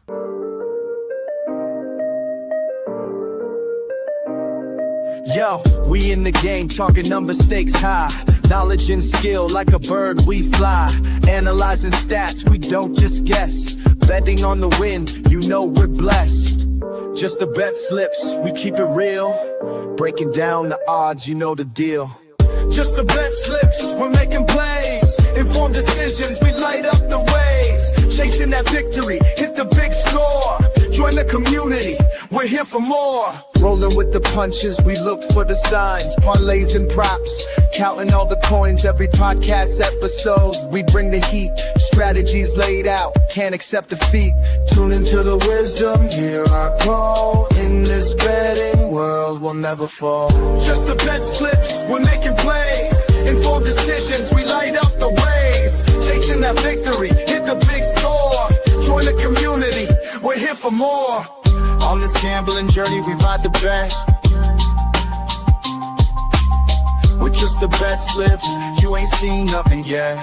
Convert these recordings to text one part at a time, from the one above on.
Yo, we in the game, talking numbers, stakes high. Knowledge and skill, like a bird we fly. Analyzing stats, we don't just guess. Betting on the win, you know we're blessed. Just the bet slips, we keep it real. Breaking down the odds, you know the deal. Just the bet slips, we're making plays. Informed decisions, we light up the ways. Chasing that victory, hit the big score. Join the community, we're here for more. Rolling with the punches, we look for the signs. Parlays and props, counting all the coins. Every podcast episode, we bring the heat. Strategies laid out, can't accept defeat. Tune into the wisdom, hear our call. In this betting world, we'll never fall. Just the bet slips, we're making plays. Informed decisions, we light up the ways. Chasing that victory, hit the big score. Join the community, we're here for more. On this gambling journey, we ride the bet. With just the bet slips, you ain't seen nothing yet.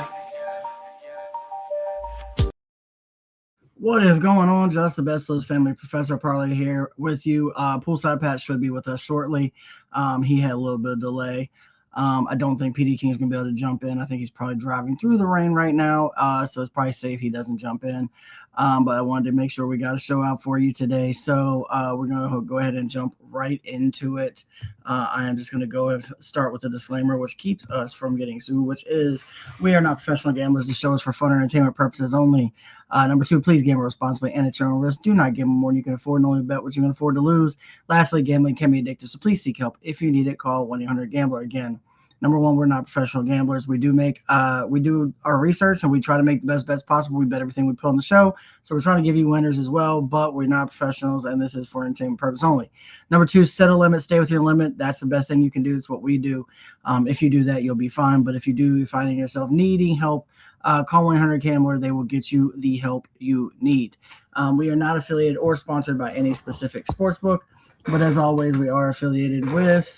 What is going on? Just the Bet Slips family. Professor Parlay here with you. Poolside Pat should be with us shortly. He had a little bit of delay. I don't think PD King is going to be able to jump in. I think he's probably driving through the rain right now, so it's probably safe he doesn't jump in. But I wanted to make sure we got a show out for you today, so we're going to go ahead and jump right into it. I am just going to go and start with a disclaimer, which keeps us from getting sued, which is we are not professional gamblers. The show is for fun and entertainment purposes only. Number 2, please gamble responsibly and at your own risk. Do not gamble more than you can afford, and only bet what you can afford to lose. Lastly, gambling can be addictive, so please seek help. If you need it, call 1-800-GAMBLER. Again, number 1, we're not professional gamblers. We do our research, and we try to make the best bets possible. We bet everything we put on the show, so we're trying to give you winners as well, but we're not professionals, and this is for entertainment purpose only. Number 2, set a limit. Stay with your limit. That's the best thing you can do. It's what we do. If you do that, you'll be fine, but if you're finding yourself needing help, call 1-800-GAMBLER. They will get you the help you need. We are not affiliated or sponsored by any specific sportsbook, but as always, we are affiliated with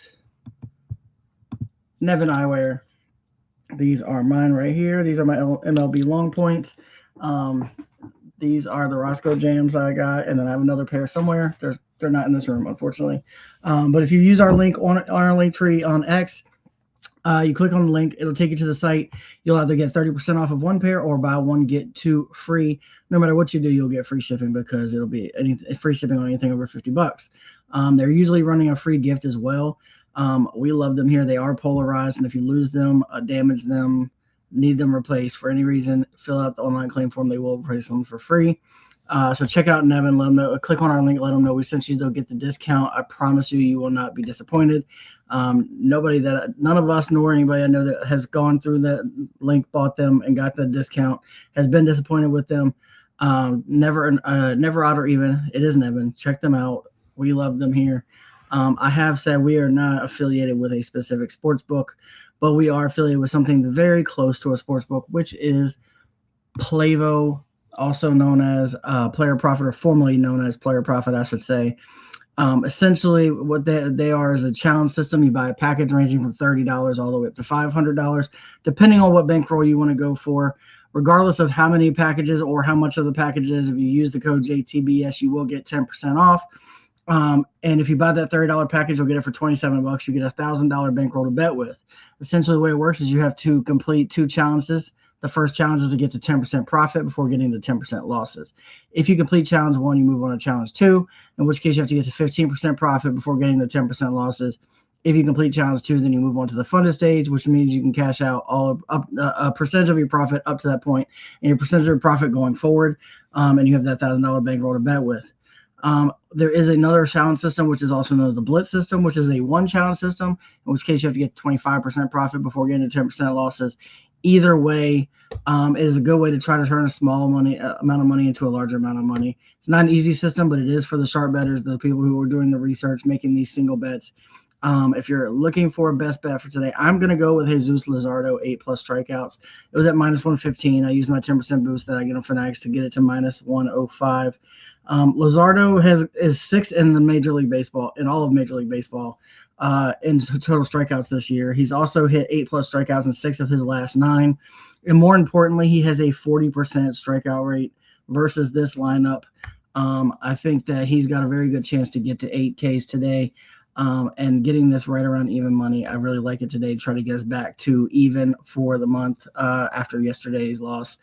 Nevin Eyewear. These are mine right here. These are my MLB long points. These are the Roscoe Jams I got, and then I have another pair somewhere. They're not in this room, unfortunately. But if you use our link on our link tree on X, you click on the link, it'll take you to the site. You'll either get 30% off of one pair or buy one, get two free. No matter what you do, you'll get free shipping because it'll be free shipping on anything over $50. They're usually running a free gift as well. We love them here. They are polarized, and if you lose them, damage them, need them replaced for any reason, fill out the online claim form. They will replace them for free. So check out Nevin, let them know, click on our link, let them know we sent you. They'll get the discount. I promise you will not be disappointed. None of us nor anybody I know that has gone through that link, bought them, and got the discount has been disappointed with them. Never odd or even. It is Nevin. Check them out. We love them here. I have said we are not affiliated with a specific sports book, but we are affiliated with something very close to a sports book, which is Plavo, also known as Player Profit, or formerly known as Player Profit, I should say. Essentially, what they are is a challenge system. You buy a package ranging from $30 all the way up to $500, depending on what bankroll you want to go for. Regardless of how many packages or how much of the package is, if you use the code JTBS, you will get 10% off. And if you buy that $30 package, you'll get it for $27. You get a $1,000 bankroll to bet with. Essentially, the way it works is you have to complete 2 challenges. The first challenge is to get to 10% profit before getting to 10% losses. If you complete challenge 1, you move on to challenge 2, in which case you have to get to 15% profit before getting the 10% losses. If you complete challenge 2, then you move on to the funded stage, which means you can cash out a percentage of your profit up to that point, and your percentage of your profit going forward, and you have that $1,000 bankroll to bet with. There is another challenge system, which is also known as the Blitz system, which is a 1 challenge system, in which case you have to get 25% profit before getting to 10% losses. Either way, it is a good way to try to turn a small amount of money into a larger amount of money. It's not an easy system, but it is for the sharp bettors, the people who are doing the research, making these single bets. If you're looking for a best bet for today, I'm going to go with Jesus Luzardo, 8+ strikeouts. It was at -115. I used my 10% boost that I get on Fanatics to get it to -105. Luzardo is 6th in the Major League Baseball, in all of Major League Baseball, in total strikeouts this year. He's also hit 8+ strikeouts in 6 of his last 9. And more importantly, he has a 40% strikeout rate versus this lineup. I think that he's got a very good chance to get to 8Ks today. And getting this right around even money, I really like it today. Try to get us back to even for the month after yesterday's loss.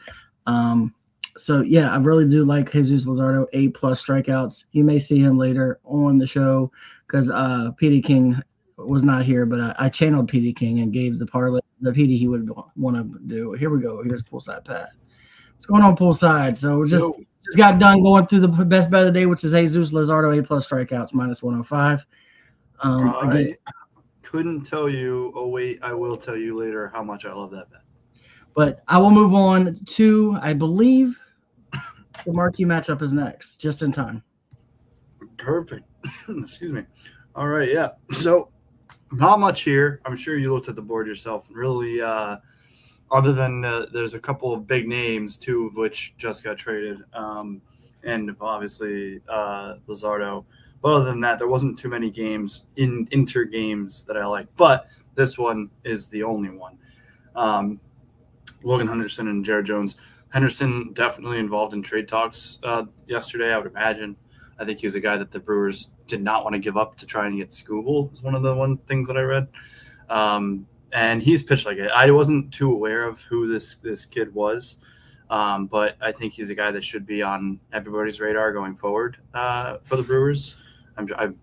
So yeah, I really do like Jesus Luzardo, 8+ strikeouts. You may see him later on the show because PD King was not here, but I channeled PD King and gave the parlay the PD he would want to do. Here we go. Here's Poolside Pat. What's going on, Poolside? So we just got done going through the best bet of the day, which is Jesus Luzardo, 8+ strikeouts, -105. I couldn't tell you. Oh, wait, I will tell you later how much I love that bet. But I will move on to, I believe, the marquee matchup is next, just in time. Perfect. Excuse me. All right, yeah. So not much here. I'm sure you looked at the board yourself. Really, other than there's a couple of big names, 2 of which just got traded, and obviously Luzardo. But other than that, there wasn't too many games inter games that I like. But this one is the only one. Logan Henderson and Jared Jones. Henderson definitely involved in trade talks yesterday, I would imagine. I think he was a guy that the Brewers did not want to give up to try and get Skubal, is one of the things that I read. And he's pitched like it. I wasn't too aware of who this kid was, but I think he's a guy that should be on everybody's radar going forward for the Brewers. I'm sure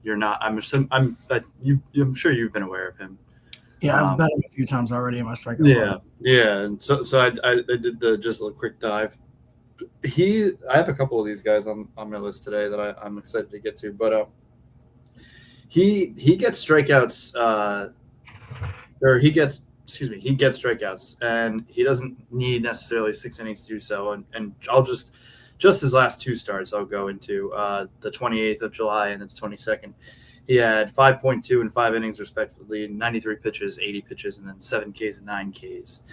you've been aware of him. Yeah, I've bet him a few times already in my strikeout. Yeah. And so I did just a quick dive. I have a couple of these guys on my list today that I'm excited to get to, but he gets strikeouts. He gets strikeouts, and he doesn't need necessarily 6 innings to do so. And I'll just his last 2 starts I'll go into the 28th of July and the 22nd. He had 5.2 and 5 innings respectively, 93 pitches, 80 pitches, and then 7 Ks and 9 Ks.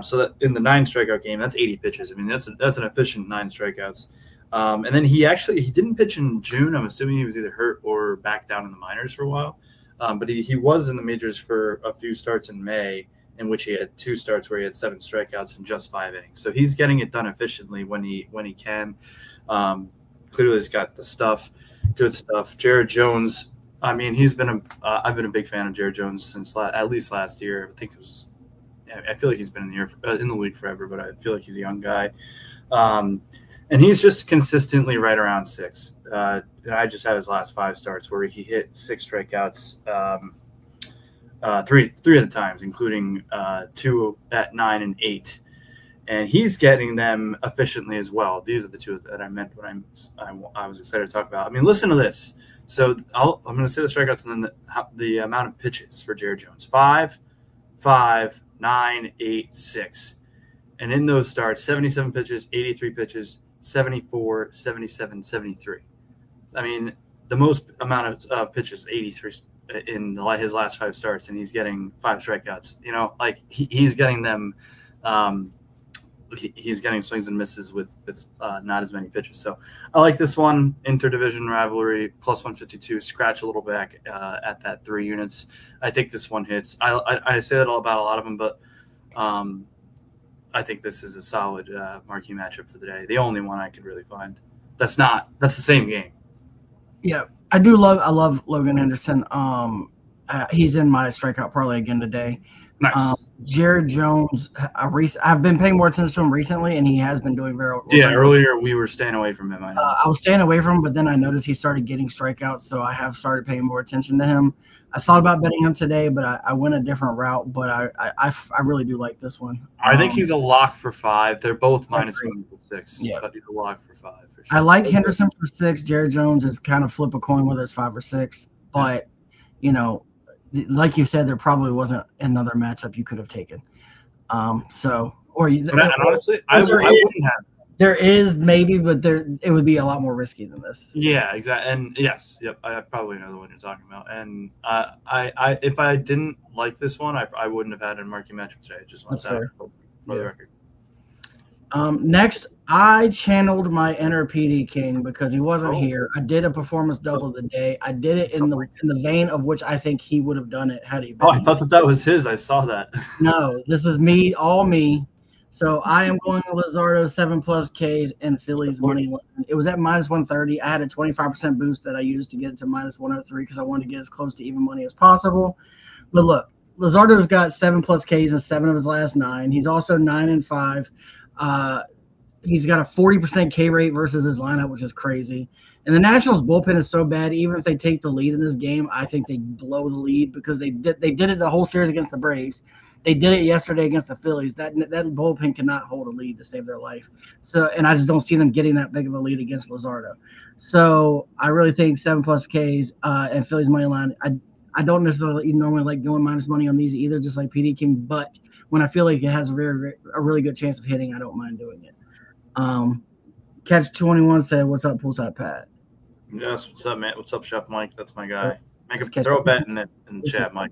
So that in the 9 strikeout game, that's 80 pitches. I mean, that's an efficient 9 strikeouts. And then he didn't pitch in June. I'm assuming he was either hurt or back down in the minors for a while. But he was in the majors for a few starts in May, in which he had 2 starts where he had 7 strikeouts and just 5 innings. So he's getting it done efficiently when he can. Clearly, he's got the stuff, good stuff. Jared Jones. I mean, I've been a big fan of Jared Jones since at least last year. I think it was. I feel like he's been in the league forever, but I feel like he's a young guy. And he's just consistently right around 6. And I just had his last 5 starts where he hit 6 strikeouts, 3 of the times, including 2 at 9 and 8. And he's getting them efficiently as well. These are the 2 that I meant when I was excited to talk about. I mean, listen to this. So I'm going to say the strikeouts and then the amount of pitches for Jared Jones. 5, 9, 8, 6. And in those starts, 77 pitches, 83 pitches, 74, 77, 73. I mean, the most amount of pitches, 83 in his last 5 starts, and he's getting 5 strikeouts. You know, like he's getting them he's getting swings and misses with not as many pitches. So I like this one. Interdivision rivalry, +152, scratch a little back at that 3 units. I think this one hits. I say that about a lot of them, but I think this is a solid marquee matchup for the day. The only one I could really find. That's the same game. Yeah, I love Logan Henderson. He's in my strikeout parlay again today. Nice. Jared Jones, I've been paying more attention to him recently, and he has been doing very well. Yeah, earlier we were staying away from him. I know. I was staying away from him, but then I noticed he started getting strikeouts, so I have started paying more attention to him. I thought about betting him today, but I went a different route. But I really do like this one. I think he's a lock for 5. They're both -1 6. Yeah, but he's a lock for 5 for sure. I like Henderson for 6. Jared Jones is kind of flip a coin whether it's 5 or 6, but you know. Like you said, there probably wasn't another matchup you could have taken. Honestly, I wouldn't have. There is maybe, but it would be a lot more risky than this. Yeah, exactly. And yes, yep, I probably know the one you're talking about. And I if I didn't like this one, I wouldn't have had a marquee matchup today. Just want that for the record. Next, I channeled my inner PD King because he wasn't here. I did a performance double of the day. I did it in the vein of which I think he would have done it had he been. Oh, I thought that was his. I saw that. No, this is me, all me. So I am going to Luzardo 7+ Ks and Phillies money line. It was at -130. I had a 25% boost that I used to get it to -103 because I wanted to get as close to even money as possible. But look, Luzardo's got 7+ Ks in 7 of his last 9. He's also 9-5. He's got a 40% K rate versus his lineup, which is crazy. And the Nationals bullpen is so bad. Even if they take the lead in this game, I think they blow the lead because they did it the whole series against the Braves. They did it yesterday against the Phillies. That bullpen cannot hold a lead to save their life. So, and I just don't see them getting that big of a lead against Luzardo. So I really think 7+ Ks and Phillies money line. I don't necessarily normally like going minus money on these either, just like PD King. But when I feel like it has a really good chance of hitting, I don't mind doing it. Catch 21 said, "What's up, Poolside Pat?" Yes, what's up, man? What's up, Chef Mike? That's my guy. Let's Throw a bet in the chat, Mike.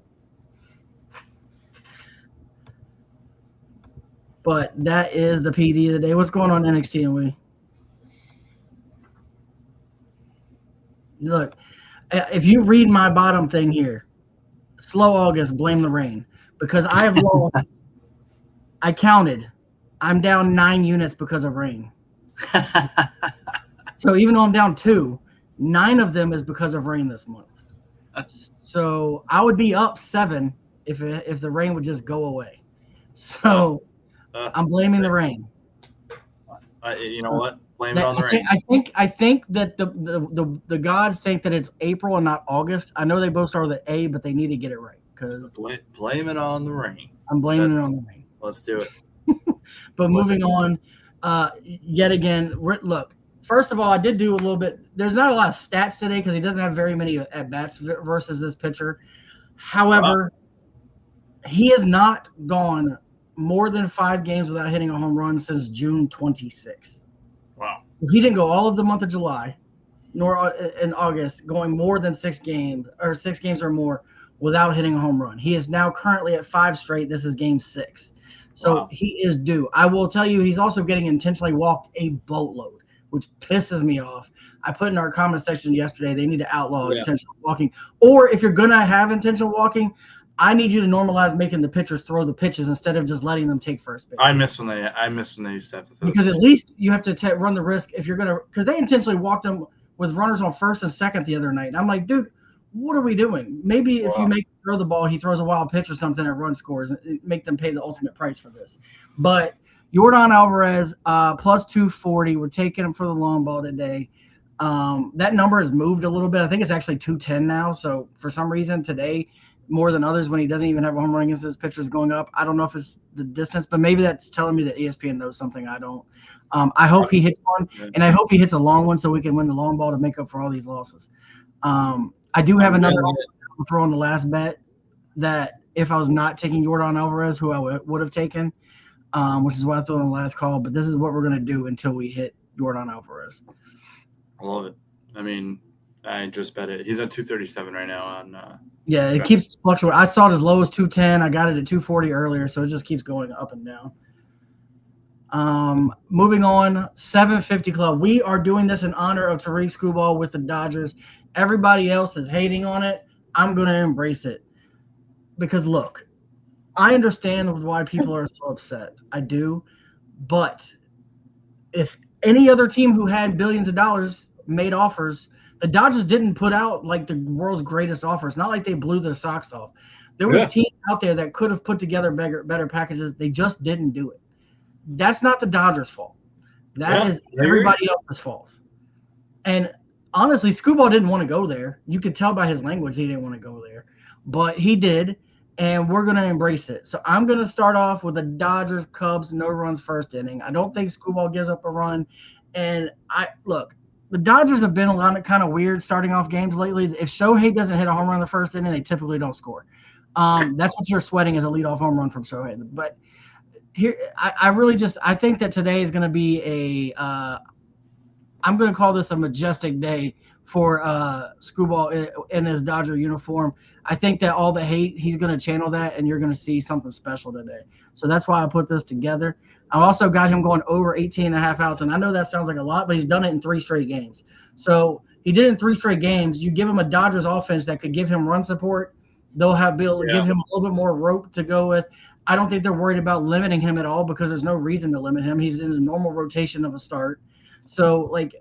But that is the PD of the day. What's going on in NXT, and we look. If you read my bottom thing here, slow August, blame the rain, because I have lost. I counted. I'm down 9 units because of rain. So even though I'm down 2, 9 of them is because of rain this month. So I would be up 7 if the rain would just go away. So I'm blaming the rain. You know what? Blame it on the rain. I think that the gods think that it's April and not August. I know they both start with an A, but they need to get it right because blame it on the rain. I'm blaming it on the rain. Let's do it. But moving on, yet again, look. First of all, I did do a little bit. There's not a lot of stats today because he doesn't have very many at bats versus this pitcher. However, he has not gone more than 5 games without hitting a home run since June 26th. Wow. He didn't go all of the month of July, nor in August, going more than 6 games or more without hitting a home run. He is now currently at 5 straight. This is game 6. So he is due. I will tell you, he's also getting intentionally walked a boatload, which pisses me off. I put in our comment section yesterday, they need to outlaw intentional walking. Or if you're going to have intentional walking, I need you to normalize making the pitchers throw the pitches instead of just letting them take first base. I miss when they used to have to throw because at least you have to run the risk if you're going to – because they intentionally walked them with runners on first and second the other night. And I'm like, dude, what are we doing? Maybe if you make him throw the ball, he throws a wild pitch or something and run scores and make them pay the ultimate price for this. But Yordan Alvarez, plus 240. We're taking him for the long ball today. That number has moved a little bit. I think it's actually 210 now. So for some reason today, more than others, when he doesn't even have a home run against his pitchers going up. I don't know if it's the distance, but maybe that's telling me that ESPN knows something I don't. I hope he hits one, and I hope he hits a long one so we can win the long ball to make up for all these losses. I do have another throw on the last bet that if I was not taking Yordan Alvarez, who I would have taken, which is what I threw on the last call. But this is what we're going to do until we hit Yordan Alvarez. I love it. I mean, I just bet it. He's at 237 right now on yeah, it keeps fluctuating. I saw it as low as 210. I got it at 240 earlier, so it just keeps going up and down. Moving on, 750 Club. We are doing this in honor of Tariq Skubal with the Dodgers. Everybody else is hating on it. I'm going to embrace it. Because, look, I understand why people are so upset. I do. But if any other team who had billions of dollars made offers, the Dodgers didn't put out like the world's greatest offers. Not like they blew their socks off. There was teams out there that could have put together better packages. They just didn't do it. That's not the Dodgers' fault. That is everybody else's fault. And honestly, Skubal didn't want to go there. You could tell by his language he didn't want to go there. But he did, and we're going to embrace it. So I'm going to start off with the Dodgers, Cubs, no runs first inning. I don't think Skubal gives up a run. And the Dodgers have been a lot of kind of weird starting off games lately. If Shohei doesn't hit a home run in the first inning, they typically don't score. That's what you're sweating is a leadoff home run from Shohei. But here, I think that today is going to be I'm going to call this a majestic day for Skubal in his Dodger uniform. I think that all the hate, he's going to channel that, and you're going to see something special today. So that's why I put this together. I also got him going over 18.5 outs, and I know that sounds like a lot, but he's done it in 3 straight games. So he did it in 3 straight games. You give him a Dodgers offense that could give him run support. They'll be able to give him a little bit more rope to go with. I don't think they're worried about limiting him at all because there's no reason to limit him. He's in his normal rotation of a start. So, like,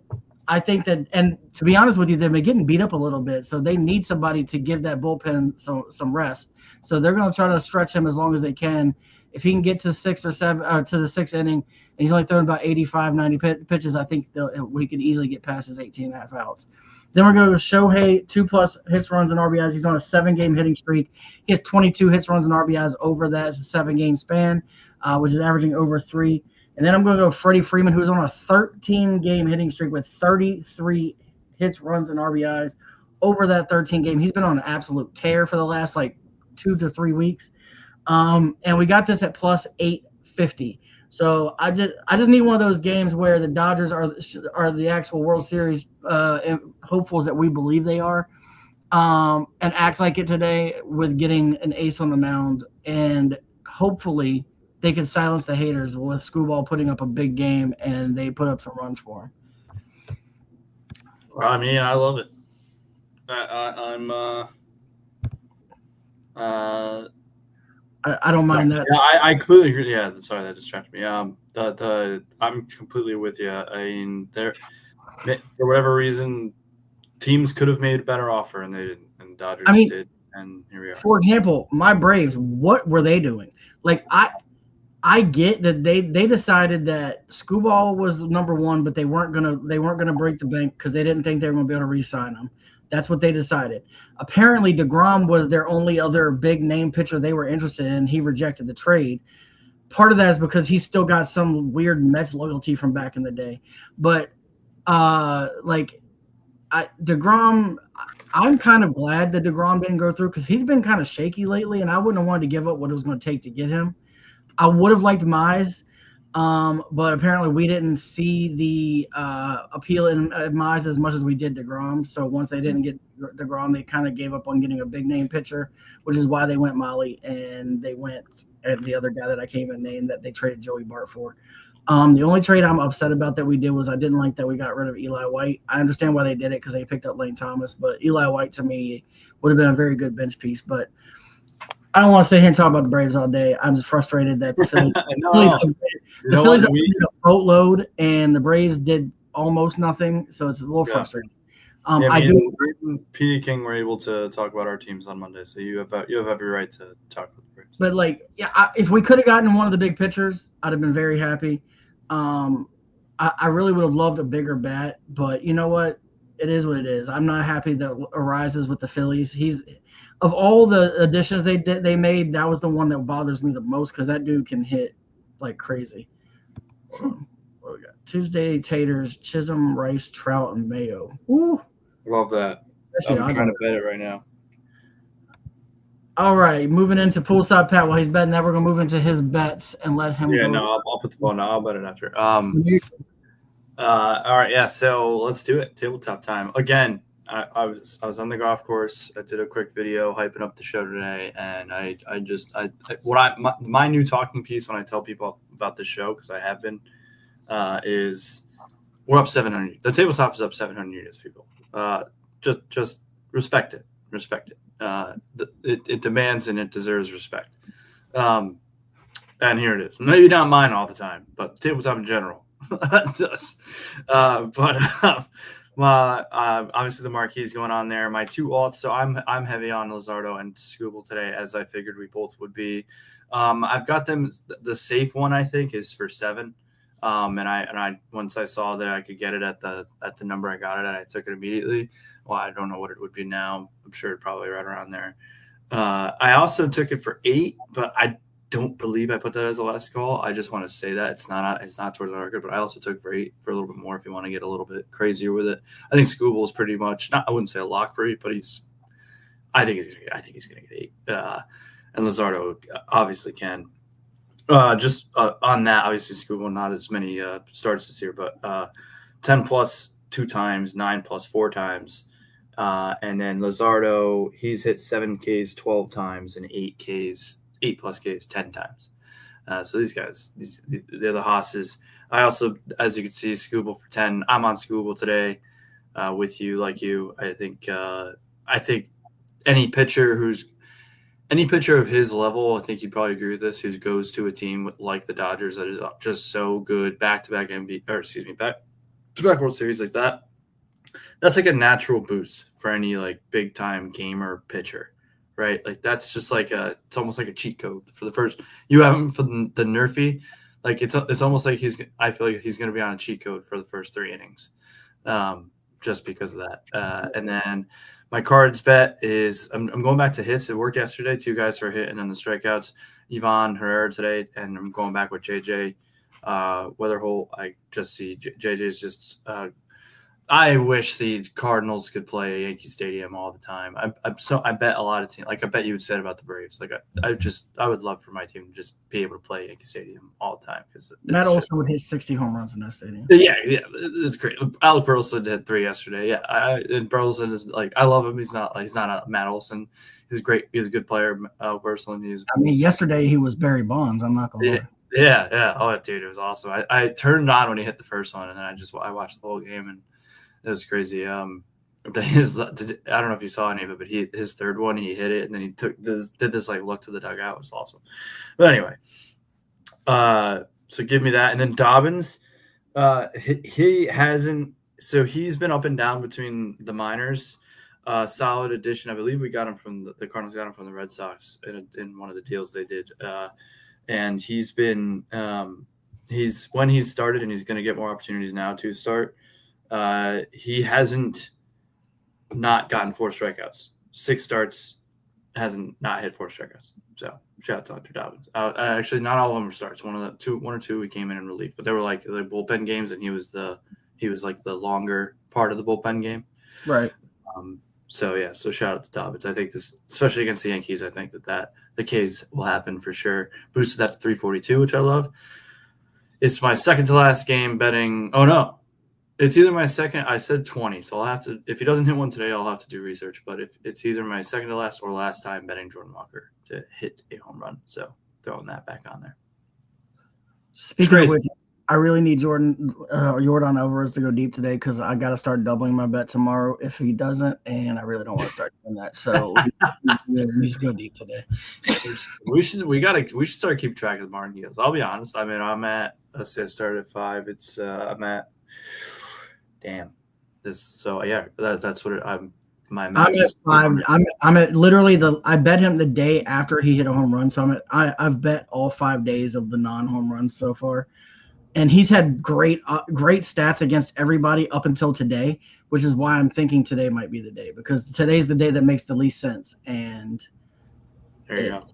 I think that, and to be honest with you, they've been getting beat up a little bit. So they need somebody to give that bullpen some rest. So they're going to try to stretch him as long as they can. If he can get to the sixth or seventh, to the sixth inning, and he's only throwing about 85, 90 pitches, I think we could easily get past his 18.5 outs. Then we're going to Shohei, 2+ hits, runs, and RBIs. He's on a 7-game hitting streak. He has 22 hits, runs, and RBIs over that 7-game span, which is averaging over 3. And then I'm going to go Freddie Freeman, who's on a 13-game hitting streak with 33 hits, runs, and RBIs over that 13 game. He's been on an absolute tear for the last 2 to 3 weeks. And we got this at plus 850. So I just need one of those games where the Dodgers are the actual World Series hopefuls that we believe they are, and act like it today with getting an ace on the mound, and hopefully they can silence the haters with Screwball putting up a big game and they put up some runs for him. I mean, I love it. I'm I don't mind that. Yeah, I completely agree. Yeah, sorry, that distracted me. I'm completely with you. I mean, there for whatever reason, teams could have made a better offer and they didn't, and Dodgers did, and here we are. For example, my Braves, what were they doing? I get that they decided that Screwball was number one, but they weren't gonna break the bank because they didn't think they were gonna be able to re-sign him. That's what they decided. Apparently, DeGrom was their only other big name pitcher they were interested in. He rejected the trade. Part of that is because he's still got some weird Mets loyalty from back in the day. But DeGrom, I'm kind of glad that DeGrom didn't go through because he's been kind of shaky lately, and I wouldn't have wanted to give up what it was going to take to get him. I would have liked Mize, but apparently we didn't see the appeal in Mize as much as we did DeGrom. So once they didn't get DeGrom, they kind of gave up on getting a big name pitcher, which is why they went Molly and they went at the other guy that I can't even name that they traded Joey Bart for. The only trade I'm upset about that we did was I didn't like that we got rid of Eli White. I understand why they did it because they picked up Lane Thomas, but Eli White to me would have been a very good bench piece. But I don't want to sit here and talk about the Braves all day. I'm just frustrated that the Phillies, the Phillies did a boatload and the Braves did almost nothing. So it's a little frustrating. Petey King were able to talk about our teams on Monday, so you have every right to talk about the Braves. But if we could have gotten one of the big pitchers, I'd have been very happy. I really would have loved a bigger bat, but you know what? It is what it is. I'm not happy that Arises with the Phillies. Of all the additions they made, that was the one that bothers me the most because that dude can hit like crazy. What do we got? Tuesday taters, Chisholm, Rice, Trout, and Mayo. Ooh. Love that. I'm trying to bet it right now. All right, moving into poolside Pat while he's betting that, we're gonna move into his bets and let him. Yeah, no, I'll put the phone. I'll bet it after. All right, yeah. So let's do it. Tabletop time again. I was on the golf course. I did a quick video hyping up the show today, and my new talking piece when I tell people about the show, because I have been, is we're up 700. The tabletop is up 700 units, people. Just respect it. It demands and it deserves respect. And here it is. Maybe not mine all the time, but tabletop in general does. Obviously the marquee's going on there. My two alts, so I'm heavy on Luzardo and Scooble today, as I figured we both would be. I've got them. The safe one I think is for 7. And I once I saw that I could get it at the number I got it at, I took it immediately. Well, I don't know what it would be now. I'm sure probably right around there. I also took it for 8, but I don't believe I put that as a last call. I just want to say that it's not towards the market, but I also took it for 8 for a little bit more if you want to get a little bit crazier with it. I think Scooble is pretty much I wouldn't say a lock for 8, but I think he's gonna get 8. And Luzardo obviously can. Just on that, obviously Scooble not as many starts this year, but 10 plus 2 times, 9 plus 4 times. And then Luzardo, he's hit 7 Ks 12 times and 8 plus Ks 10 times. So these guys, they're the hosses. I also, as you can see, Scooble for 10. I'm on Scooble today with you, like you. I think any pitcher who's any pitcher of his level, I think you'd probably agree with this, who goes to a team like the Dodgers that is just so good, back-to-back back-to-back World Series like that. That's like a natural boost for any like big-time gamer pitcher, right? Like that's just like it's almost like a cheat code for the first. You have him for the Nerfy, like it's almost like I feel like he's going to be on a cheat code for the first 3 innings, just because of that. And then my cards bet is I'm going back to hits. It worked yesterday. 2 guys for a hit, and then the strikeouts. Ivan Herrera today, and I'm going back with JJ Weatherholt. I just see JJ's just. I wish the Cardinals could play Yankee Stadium all the time. I bet a lot of teams. Like I bet you would say about the Braves. Like I would love for my team to just be able to play Yankee Stadium all the time because Matt Olson would hit 60 home runs in that stadium. Yeah, it's great. Alec Burleson did 3 yesterday. Yeah, and Burleson is like I love him. He's not a Matt Olson. He's great. He's a good player. Burleson. Yesterday he was Barry Bonds. I'm not gonna lie. Yeah. Oh, dude, it was awesome. I turned on when he hit the first one, and then I watched the whole game, and it was crazy. I don't know if you saw any of it, but his third one, he hit it, and then he did this like look to the dugout. It was awesome. But anyway, so give me that, and then Dobbins, he hasn't. So he's been up and down between the minors. Solid addition. I believe we got him from the Cardinals. Got him from the Red Sox in one of the deals they did, and he's been when he's started, and he's going to get more opportunities now to start. He hasn't not gotten 4 strikeouts. 6 starts, hasn't not hit 4 strikeouts. So shout out to Dr. Dobbins. Actually, not all of them were starts. One or two, he came in relief, but they were like the bullpen games, and he was like the longer part of the bullpen game. Right. So shout out to Dobbins. I think this, especially against the Yankees, I think that the K's will happen for sure. Boosted that to 342, which I love. It's my second to last game betting. Oh no. It's either my second. I said 20, so I'll have to. If he doesn't hit one today, I'll have to do research. But if it's either my second to last or last time betting Jordan Walker to hit a home run, so throwing that back on there. Speaking of which, I really need Jordan Alvarez to go deep today because I got to start doubling my bet tomorrow if he doesn't, and I really don't want to start doing that. So we need to go deep today. We should start keeping track of the Martin Heels. I'll be honest. I mean, let's say I started at 5. It's I'm at. Damn. That's what my max is. I'm at literally I bet him the day after he hit a home run. So I've bet all 5 days of the non-home runs so far. And he's had great stats against everybody up until today, which is why I'm thinking today might be the day because today's the day that makes the least sense. And there you go.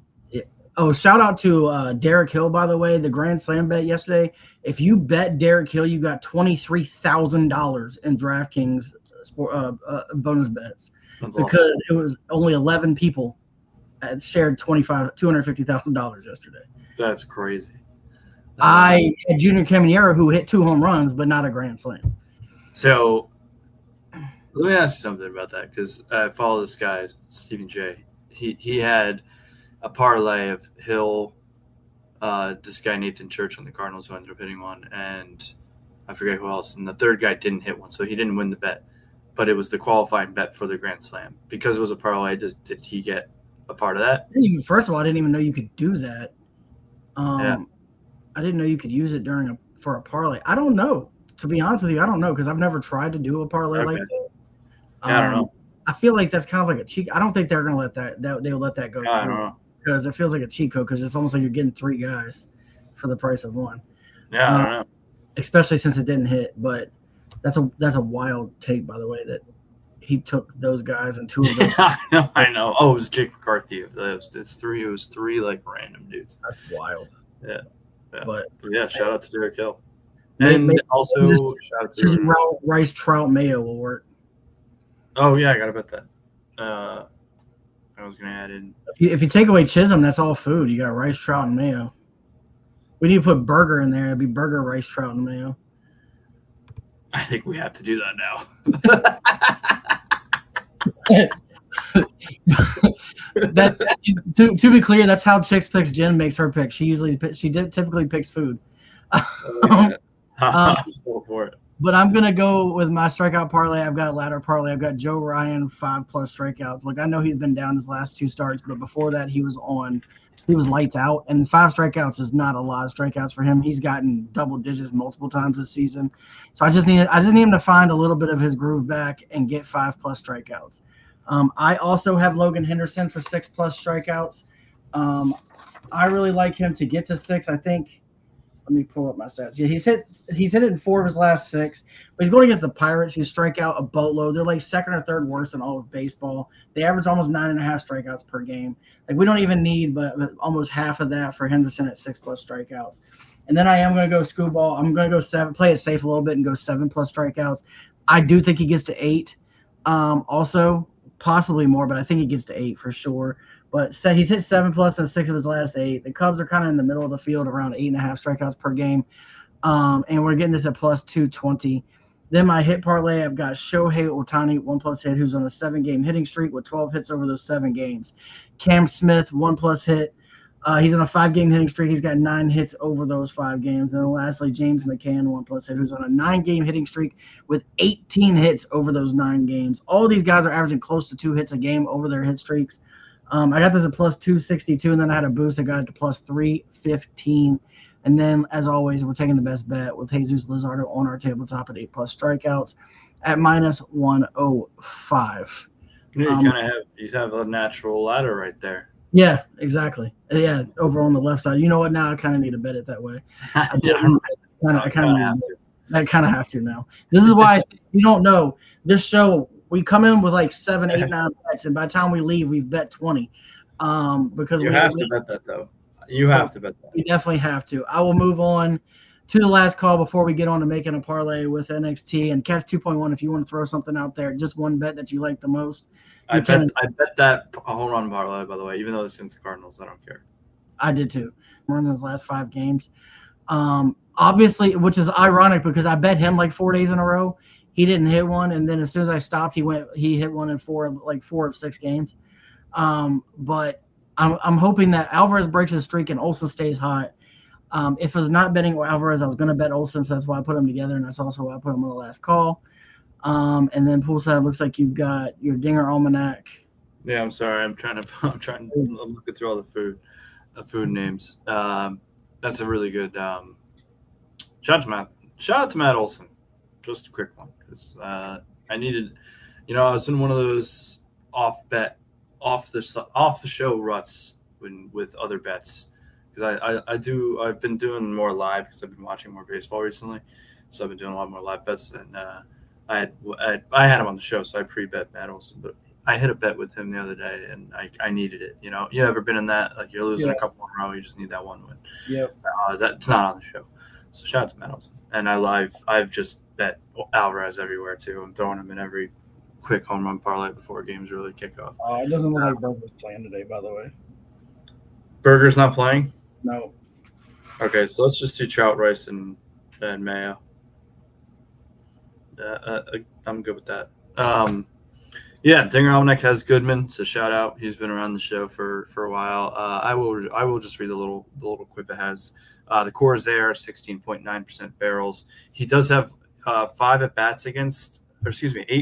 Oh, shout out to Derek Hill, by the way, the Grand Slam bet yesterday. If you bet Derek Hill, you got $23,000 in DraftKings bonus bets. That's because awesome. It was only 11 people that shared $250,000 yesterday. That's crazy. I had Junior Caminero who hit 2 home runs, but not a Grand Slam. So let me ask you something about that because I follow this guy, Stephen J. He had a parlay of Hill, this guy Nathan Church on the Cardinals who ended up hitting one, and I forget who else. And the third guy didn't hit one, so he didn't win the bet. But it was the qualifying bet for the Grand Slam. Because it was a parlay, did he get a part of that? First of all, I didn't even know you could do that. Yeah. I didn't know you could use it for a parlay. I don't know. To be honest with you, I don't know because I've never tried to do a parlay like that. Yeah, I don't know. I feel like that's kind of like a cheat. I don't think they're going to let that they'll let that go. I don't know. Because it feels like a cheat code because it's almost like you're getting 3 guys for the price of 1. Yeah, I don't know. Especially since it didn't hit, but that's a wild take, by the way, that he took those guys and 2 of them. I know. Oh, it was Jake McCarthy. It was 3 like random dudes. That's wild. Yeah. But yeah, shout out to Derek Hill. And also shout out to Rice, Trout, Mayo will work. Oh yeah, I gotta bet that. I was gonna add in. If you take away Chisholm, that's all food. You got rice, trout, and mayo. We need to put burger in there. It'd be burger, rice, trout, and mayo. I think we have to do that now. To be clear, that's how Chicks Picks Jen makes her pick. She typically picks food. I'm so for it. But I'm gonna go with my strikeout parlay. I've got a ladder parlay. I've got Joe Ryan 5+ strikeouts. Look, I know he's been down his last 2 starts, but before that he was lights out. And 5 strikeouts is not a lot of strikeouts for him. He's gotten double digits multiple times this season. So I just need him to find a little bit of his groove back and get 5+ strikeouts. I also have Logan Henderson for 6+ strikeouts. I really like him to get to 6. I think. Let me pull up my stats. Yeah, he's hit it in 4 of his last 6. But he's going against the Pirates, who strike out a boatload. They're like second or third worst in all of baseball. They average almost 9.5 strikeouts per game. Like we don't even need, but almost half of that for Henderson at 6+ strikeouts. And then I am going to go Screwball. I'm going to go 7. Play it safe a little bit and go 7+ strikeouts. I do think he gets to 8. Also, possibly more, but I think he gets to 8 for sure. But he's hit 7+ in 6 of his last 8. The Cubs are kind of in the middle of the field, around 8.5 strikeouts per game. And we're getting this at plus 220. Then my hit parlay, I've got Shohei Ohtani, 1+ hit, who's on a 7-game hitting streak with 12 hits over those 7 games. Cam Smith, 1+ hit. He's on a 5-game hitting streak. He's got 9 hits over those 5 games. And then lastly, James McCann, 1+ hit, who's on a 9-game hitting streak with 18 hits over those 9 games. All of these guys are averaging close to 2 hits a game over their hit streaks. I got this at plus 262, and then I had a boost. I got it to plus 315. And then, as always, we're taking the best bet with Jesus Luzardo on our tabletop at 8+ strikeouts at minus 105. Yeah, you have a natural ladder right there. Yeah, exactly. Yeah, over on the left side. You know what? Now I kind of need to bet it that way. I kind of have to now. This is why, if you don't know, this show, we come in with like 7, 8, 9 bets, and by the time we leave, we've bet 20. Because you have to bet that, though. You have to bet that. We definitely have to. I will move on to the last call before we get on to making a parlay with NXT and Catch 2.1. If you want to throw something out there, just one bet that you like the most. I bet that a home run parlay, by the way, even though it's against the Cardinals, I don't care. I did too. Runs in his last 5 games. Obviously, which is ironic because I bet him like 4 days in a row. He didn't hit one, and then as soon as I stopped, he hit one in 4 of 6 games. But I'm hoping that Alvarez breaks his streak and Olsen stays hot. If I was not betting Alvarez, I was going to bet Olsen, so that's why I put them together, and that's also why I put them on the last call. And then poolside looks like you've got your Dinger Almanac. Yeah, I'm sorry. I'm trying to look through all the food names. That's a really good shout out to Matt Olson. Just a quick one because I needed, I was in one of those off the show ruts with other bets because I've been doing more live because I've been watching more baseball recently, so I've been doing a lot more live bets and I had him on the show, so I pre-bet Matt Olson, but I hit a bet with him the other day and I needed it. You ever been in that, like you're losing a couple in a row, you just need that one win. Yep. That's not on the show. So shout out to Matt Olson. And I've just bet Alvarez everywhere too. I'm throwing him in every quick home run parlay before games really kick off. It doesn't look like Burger's playing today, by the way. Burger's not playing? No. Okay, so let's just do Trout, Rice, and Mayo. I'm good with that. Dinger Almanac has Goodman, so shout out. He's been around the show for a while. I will just read the little quip it has. The core is there, 16.9% barrels. He does have 8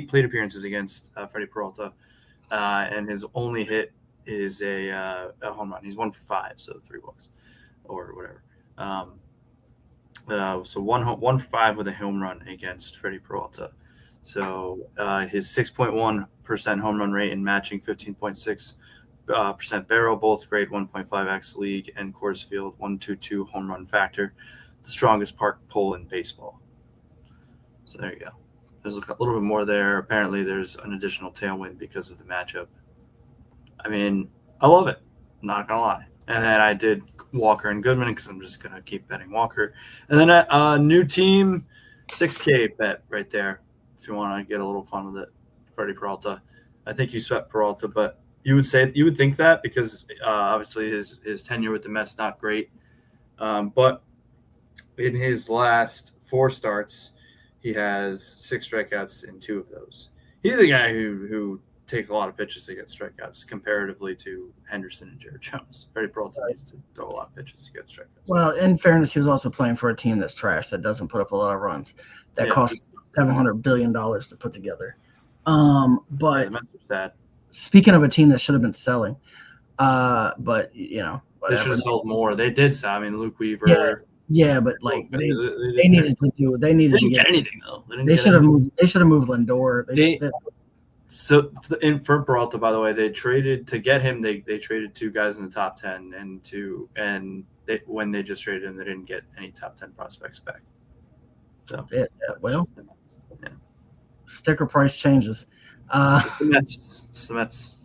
plate appearances against Freddie Peralta, and his only hit is a home run. He's 1 for 5, so 3 walks or whatever. So 1 for 5 with a home run against Freddie Peralta. So his 6.1% home run rate and matching 15.6% barrel, both grade 1.5x league and Coors Field 122 home run factor, the strongest park pull in baseball. So there you go. There's a little bit more there. Apparently there's an additional tailwind because of the matchup. I mean, I love it. Not gonna lie. And then I did Walker and Goodman because I'm just gonna keep betting Walker. And then a new team, 6K bet right there. If you want to get a little fun with it, Freddie Peralta. I think you swept Peralta, but you would think that because obviously his tenure with the Mets not great. But in his last 4 starts, he has 6 strikeouts in 2 of those. He's a guy who take a lot of pitches to get strikeouts comparatively to Henderson and Jared Jones. Freddie Peralta needs to throw a lot of pitches to get strikeouts. Well, in fairness, he was also playing for a team that's trash, that doesn't put up a lot of runs, that costs $700 billion to put together. But the Mets are sad. Speaking of a team that should have been selling, but you know, they should have sold more. They did sell. I mean, Luke Weaver. Yeah, but like they needed to do. They needed to get anything though. They should have moved. They should have moved Lindor. So for Peralta, by the way, they traded to get him. They traded 2 guys in the top 10, when they just traded him, they didn't get any top 10 prospects back. So well, sticker price changes. It's the Mets.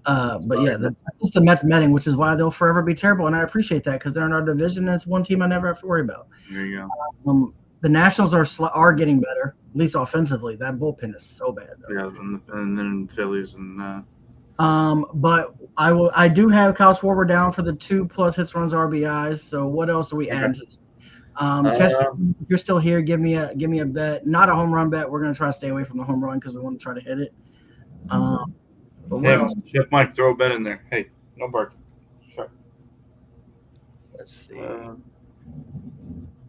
But yeah, that's the Mets betting, which is why they'll forever be terrible, and I appreciate that because they're in our division. And it's one team I never have to worry about. There you go. The Nationals are getting better, at least offensively. That bullpen is so bad, though. Yeah, and then Phillies and. But I do have Kyle Schwarber down for the 2+ hits, runs, RBIs. So what else are we adding? If you're still here, give me a bet. Not a home run bet. We're gonna try to stay away from the home run because we want to try to hit it. But hey, Chef Mike, throw a bet in there. Hey, no barking. Sure. Let's see.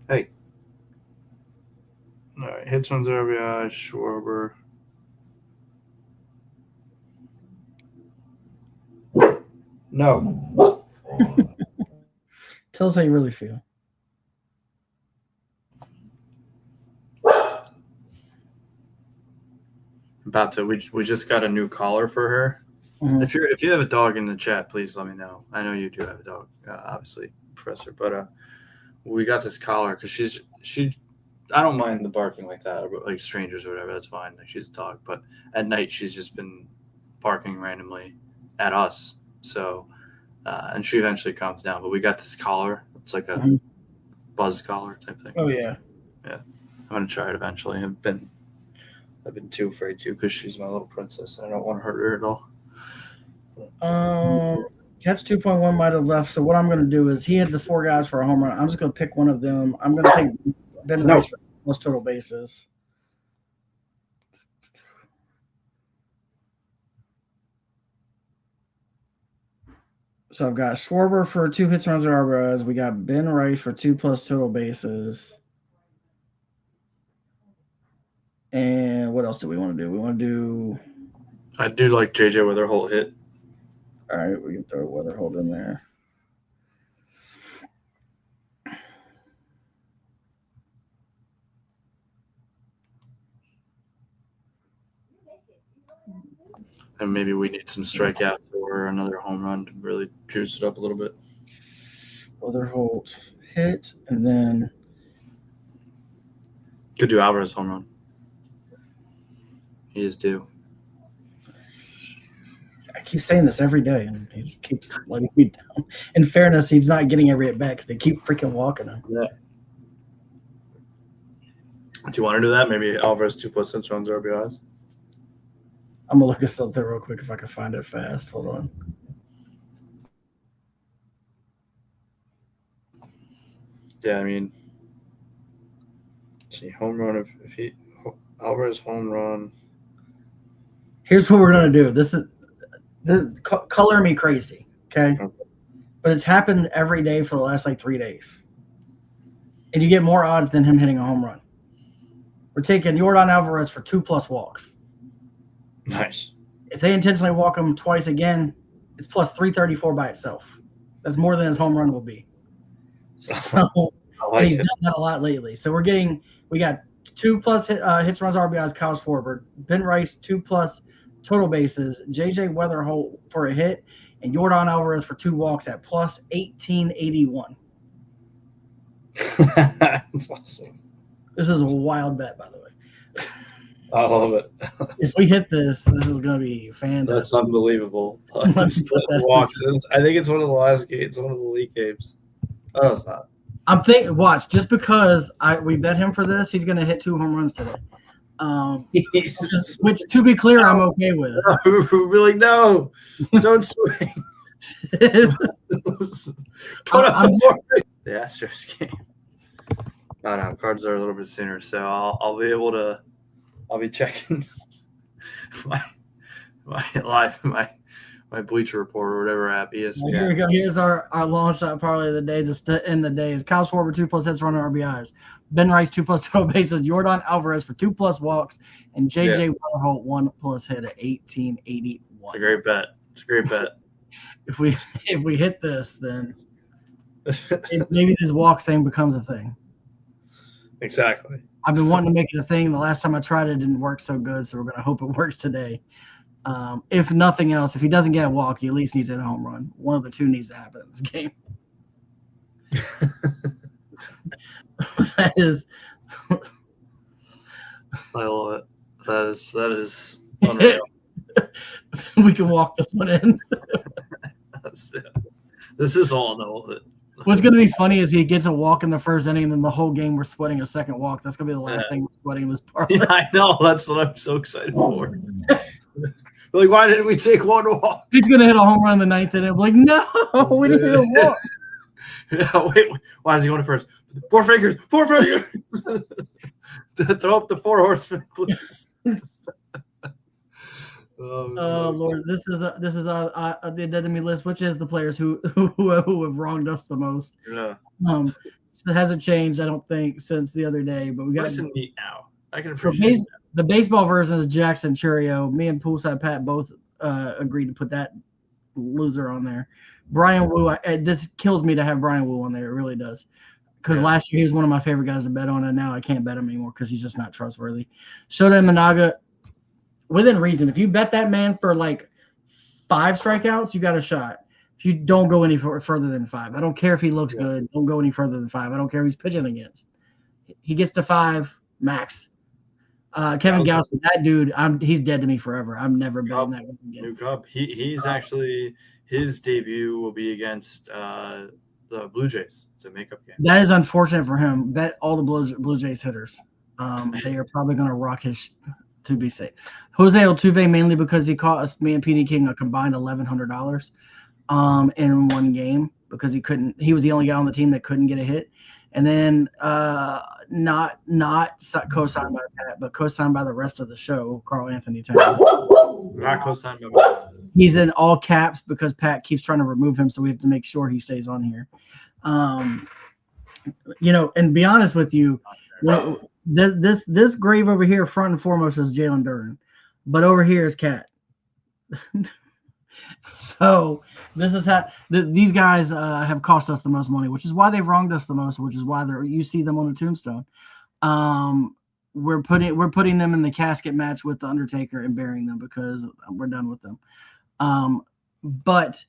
Hey. All right, hits, runs, RBI, Schwarber. No. Tell us how you really feel. About to. We just got a new collar for her. Mm-hmm. If you have a dog in the chat, please let me know. I know you do have a dog, obviously, Professor. But we got this collar because she. I don't mind the barking like that, or like strangers or whatever. That's fine. Like she's a dog, but at night she's just been barking randomly at us. So, and she eventually calms down. But we got this collar. It's like a buzz collar type thing. Oh yeah. Yeah, I'm gonna try it eventually. I've been too afraid to because she's my little princess and I don't want to hurt her at all. Catch 2.1 might have left. So what I'm going to do is he had the 4 guys for a home run. I'm just going to pick one of them. I'm going to take Ben Rice for most total bases. So I've got Schwarber for 2 hits, runs, or RBIs. We got Ben Rice for 2+ total bases. And what else do we want to do? We want to do. I do like JJ Weatherholt hit. All right, we can throw Weatherholt in there. And maybe we need some strikeouts or another home run to really juice it up a little bit. Weatherholt hit, and then could do Alvarez home run. He is due. I keep saying this every day, and he just keeps letting me down. In fairness, he's not getting every at bat because they keep freaking walking him. Yeah. Do you want to do that? Maybe Alvarez 2+ hits, runs, RBIs. I'm gonna look at something real quick if I can find it fast. Hold on. Yeah, I mean, see, home run if he Alvarez home run. Here's what we're gonna do. This color me crazy, okay? But it's happened every day for the last 3 days, and you get more odds than him hitting a home run. We're taking Yordan Alvarez for 2+ walks. Nice. If they intentionally walk him twice again, it's plus 334 by itself. That's more than his home run will be. So he's done that a lot lately. So we got 2+ hits, runs, RBIs, Kyle Schwarber, Ben Rice 2+ total bases, JJ Weatherholt for a hit, and Yordan Alvarez for 2 walks at plus 1881. That's awesome. This is a wild bet, by the way. I love it. If we hit this is going to be fantastic. That's unbelievable. Walks. I think it's one of the last games, one of the league games. Oh, it's not. I'm thinking. Watch, just because we bet him for this, he's going to hit 2 home runs today. Which, to be clear, I'm okay with. We're like, no, don't swing. Put up the Astros game. No, cards are a little bit sooner, so I'll be able to. I'll be checking my Bleacher Report or whatever app, ESPN. Here we go. Here's our long shot parlay of the day. Just to end the day is Kyle Schwarber 2+ hits, running RBIs. Ben Rice 2+ total bases. Jordan Alvarez for 2+ walks, and JJ Wetterholt 1+ hit at 1881. It's a great bet. It's a great bet. If we hit this, then maybe this walk thing becomes a thing. Exactly. I've been wanting to make it a thing. The last time I tried it didn't work so good, so we're gonna hope it works today. If nothing else, if he doesn't get a walk, he at least needs a home run. One of the two needs to happen in this game. That is. I love it. That is unreal. We can walk this one in. This is all no. What's going to be funny is he gets a walk in the first inning, and then the whole game we're sweating a second walk. That's going to be the last thing we're sweating in this parlay. Yeah, I know. That's what I'm so excited for. Like, why didn't we take one walk? He's going to hit a home run in the ninth inning. I'm like, no, we didn't hit a walk. Yeah, wait. Why is he going first? Four fingers. Throw up the 4 horsemen, please. Oh Lord, this is the dead to me list, which is the players who have wronged us the most. Yeah. It hasn't changed, I don't think, since the other day. But we got listen neat now. I can appreciate that. The baseball version is Jackson Churio. Me and Poolside Pat both agreed to put that loser on there. Brian Wu. This kills me to have Brian Wu on there. It really does. Because last year he was one of my favorite guys to bet on, and now I can't bet him anymore because he's just not trustworthy. Shota Imanaga. Within reason, if you bet that man for like 5 strikeouts, you got a shot. If you don't go any further than 5, I don't care if he looks good. Don't go any further than 5. I don't care who he's pitching against. He gets to 5 max. Kevin Gausman, that dude, he's dead to me forever. I'm never betting that one again. New Cub. He's actually his debut will be against the Blue Jays. It's a makeup game. That is unfortunate for him. Bet all the Blue Jays hitters. They are probably going to rock his. To be safe, Jose Altuve mainly because he cost me and PD King a combined $1,100 in one game because he was the only guy on the team that couldn't get a hit, and then not co-signed by Pat, but co-signed by the rest of the show, Carl Anthony Towns. Not co-signed by Pat. He's in all caps because Pat keeps trying to remove him, so we have to make sure he stays on here. And be honest with you. This grave over here, front and foremost, is Jalen Duren, but over here is Cat. So this is how these guys have cost us the most money, which is why they've wronged us the most, which is why you see them on the tombstone. We're putting them in the casket match with the Undertaker and burying them because we're done with them. But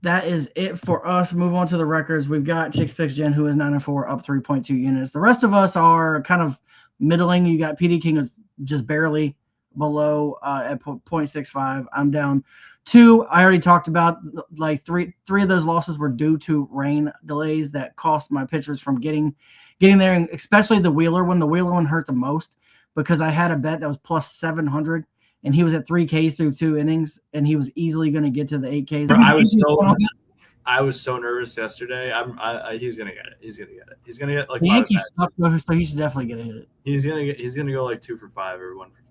that is it for us. Move on to the records. We've got Chicks Picks Jen, who is 9-4, up 3.2 units. The rest of us are kind of middling. You got PD King is just barely below at 0.65. I'm down 2. I already talked about like three of those losses were due to rain delays that cost my pitchers from getting there, and especially the Wheeler one. The Wheeler one hurt the most because I had a bet that was plus 700. And he was at 3 Ks through 2 innings, and he was easily going to get to the 8 Ks. I was so nervous yesterday. He's gonna get it. He's gonna get like the Yankees stuff, so he should definitely get a hit. He's gonna go like 2 for 5 or 1 for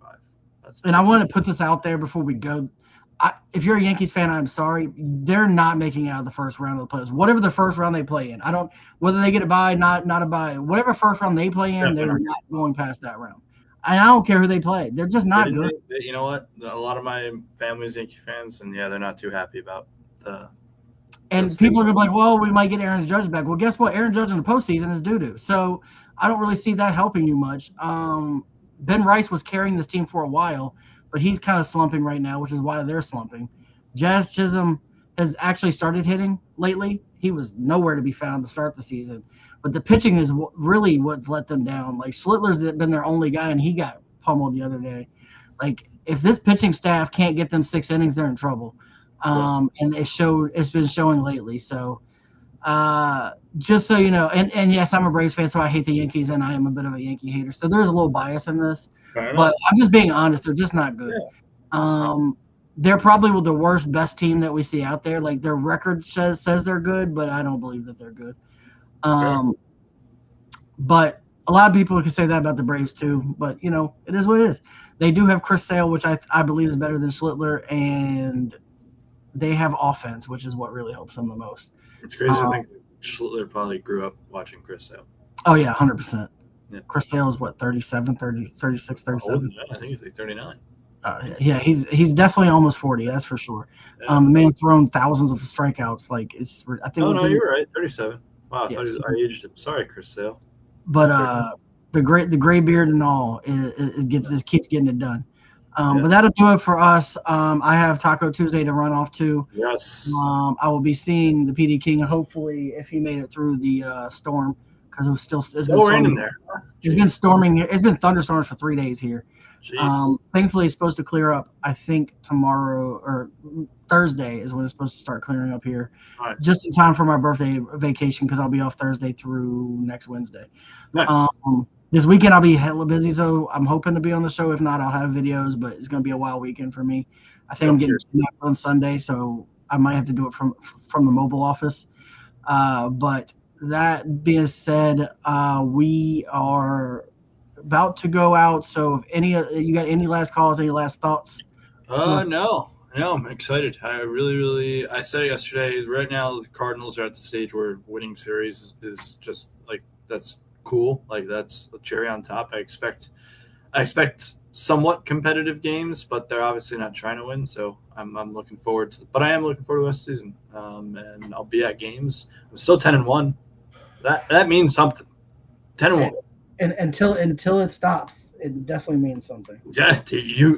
5. And I want to put this out there before we go. If you're a Yankees fan, I'm sorry. They're not making it out of the first round of the playoffs. Whatever the first round they play in, whether they get a bye, not a bye. Whatever first round they play in, they're not going past that round. And I don't care who they play. They're just not good. You know what? A lot of my family's Yankee fans, and they're not too happy about the. And people are going to be like, well, we might get Aaron Judge back. Well, guess what? Aaron Judge in the postseason is doo-doo. So I don't really see that helping you much. Ben Rice was carrying this team for a while, but he's kind of slumping right now, which is why they're slumping. Jazz Chisholm has actually started hitting lately. He was nowhere to be found to start the season. But the pitching is really what's let them down. Like, Schlittler's been their only guy, and he got pummeled the other day. Like, if this pitching staff can't get them 6 innings, they're in trouble. And it's been showing lately. So, just so you know, and yes, I'm a Braves fan, so I hate the Yankees, and I am a bit of a Yankee hater. So there's a little bias in this. But I'm just being honest. They're just not good. Yeah, they're probably the worst, best team that we see out there. Like, their record says they're good, but I don't believe that they're good. But a lot of people can say that about the Braves too. But, it is what it is. They do have Chris Sale, which I believe is better than Schlittler, and they have offense, which is what really helps them the most. It's crazy to think Schlittler probably grew up watching Chris Sale. Oh, yeah, 100%. Yeah. Chris Sale is, what, 37, 36, 37? I think he's like 39. Yeah, he's definitely almost 40, that's for sure. Yeah. The man's thrown thousands of strikeouts. Like, I think. Oh, no, you're right. 37. Wow, I Yes. thought I aged him. Sorry, Chris Sale. But the gray beard and all, it keeps getting it done. Yeah. But that'll do it for us. I have Taco Tuesday to run off to. Yes. I will be seeing the PD King, and hopefully, if he made it through the storm, because it was still in there. It's been storming. It's been thunderstorms for 3 days here. Jeez. Thankfully, it's supposed to clear up. I think tomorrow or Thursday is when it's supposed to start clearing up here, Right. just in time for my birthday vacation because I'll be off Thursday through next Wednesday. Nice. This weekend I'll be hella busy, so I'm hoping to be on the show. If not, I'll have videos, but it's going to be a wild weekend for me. I think I'm getting kidnapped on Sunday, so I might have to do it from the mobile office. But that being said, we are about to go out. So if you got any last calls, any last thoughts? No, I'm excited. I really, I said it yesterday. Right now, the Cardinals are at the stage where winning series is just like, that's cool. Like, that's a cherry on top. I expect somewhat competitive games, but they're obviously not trying to win. So I'm looking forward to, but I am looking forward to the rest of the season. And I'll be at games. I'm still 10-1. That means something. 10-1. And until it stops, it definitely means something. Yeah,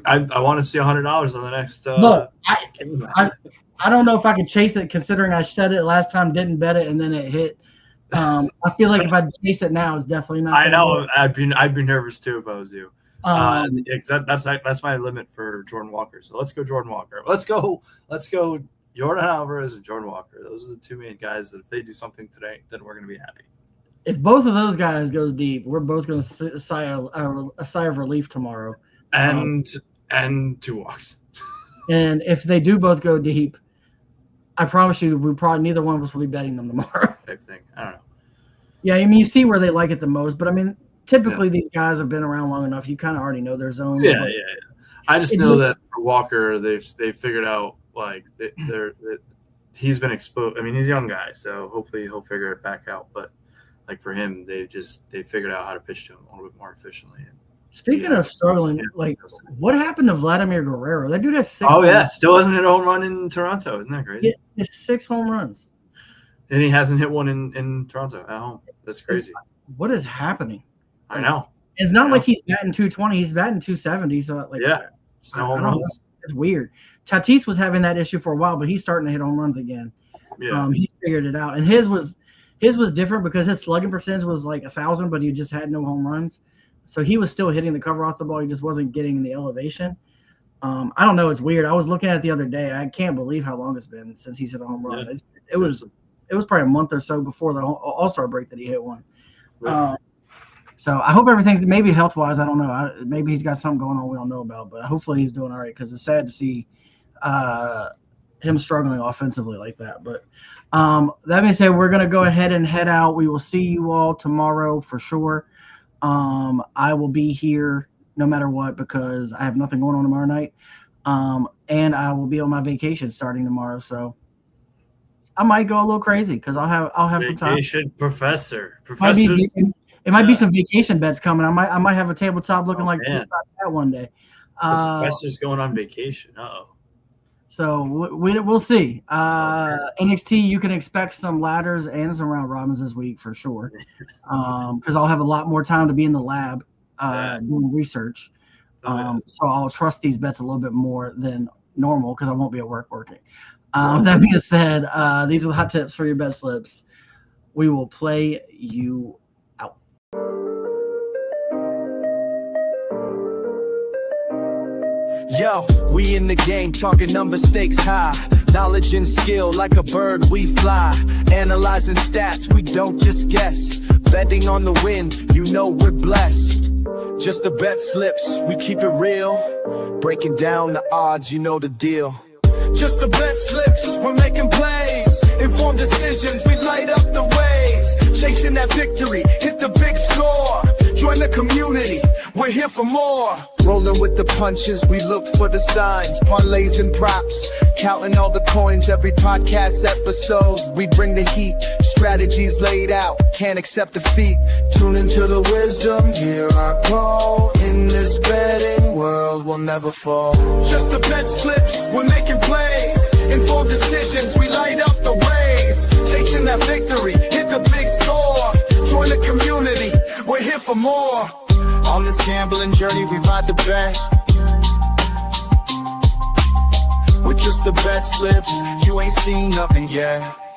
I want to see $100 on the next. Look, I don't know if I could chase it, considering I said it last time, didn't bet it, and then it hit. I feel like if I chase it now, it's definitely not. I know. I'd be nervous too if I was you. That's my limit for Jordan Walker. So let's go Jordan Walker. Let's go Jordan Alvarez and Jordan Walker. Those are the two main guys that if they do something today, then we're going to be happy. If both of those guys goes deep, we're both going to sigh of relief tomorrow. And 2 walks. And if they do both go deep, I promise you, neither one of us will be betting them tomorrow. Type thing. I don't know. Yeah, I mean, you see where they like it the most, but I mean, typically these guys have been around long enough. You kind of already know their zone. Yeah. I just know that for Walker, they've figured out like he's been exposed. I mean, he's a young guy, so hopefully he'll figure it back out. But like for him, they figured out how to pitch to him a little bit more efficiently. Speaking of struggling, like what happened to Vladimir Guerrero? That dude has 6. Oh yeah, still hasn't hit a home run in Toronto. Isn't that crazy? He has 6 home runs, and he hasn't hit one in Toronto at home. That's crazy. What is happening? I know. It's not like he's batting 220. He's batting 270. So like, just no home runs. It's weird. Tatis was having that issue for a while, but he's starting to hit home runs again. Yeah. He's figured it out, and his was different because his slugging percentage was like 1,000, but he just had no home runs. So he was still hitting the cover off the ball. He just wasn't getting the elevation. I don't know. It's weird. I was looking at it the other day. I can't believe how long it's been since he's hit a home run. Yeah. It was probably a month or so before the All-Star break that he hit one. Right. So I hope everything's maybe health-wise. I don't know. Maybe he's got something going on we don't know about. But hopefully he's doing all right because it's sad to see him struggling offensively like that. But that being said, we're going to go ahead and head out. We will see you all tomorrow for sure. I will be here no matter what because I have nothing going on tomorrow night. And I will be on my vacation starting tomorrow. So I might go a little crazy because I'll have some time. Vacation professors. It might be some vacation bets coming. I might have a tabletop looking like that one day. The professor's going on vacation. So we'll see. NXT, you can expect some ladders and some round robins this week for sure. Because I'll have a lot more time to be in the lab doing research. So I'll trust these bets a little bit more than normal because I won't be at work working. That being said, these are the hot tips for your bet slips. We will play you out. Yo, we in the game talking number stakes high. Knowledge and skill like a bird we fly. Analyzing stats, we don't just guess. Betting on the win, you know we're blessed. Just the bet slips, we keep it real. Breaking down the odds, you know the deal. Just the bet slips, we're making plays. Informed decisions, we light up the ways. Chasing that victory, hit the big score. Join the community, we're here for more. Rolling with the punches, we look for the signs. Parlays and props, counting all the coins. Every podcast episode, we bring the heat. Strategies laid out, can't accept defeat. Tune into the wisdom, hear our call. In this betting world, we'll never fall. Just the bet slips, we're making plays. Informed decisions, we light up the ways. Chasing that victory, hit the big score. Join the community, we're here for more. On this gambling journey, we ride the bet. With just the bet slips, you ain't seen nothing yet.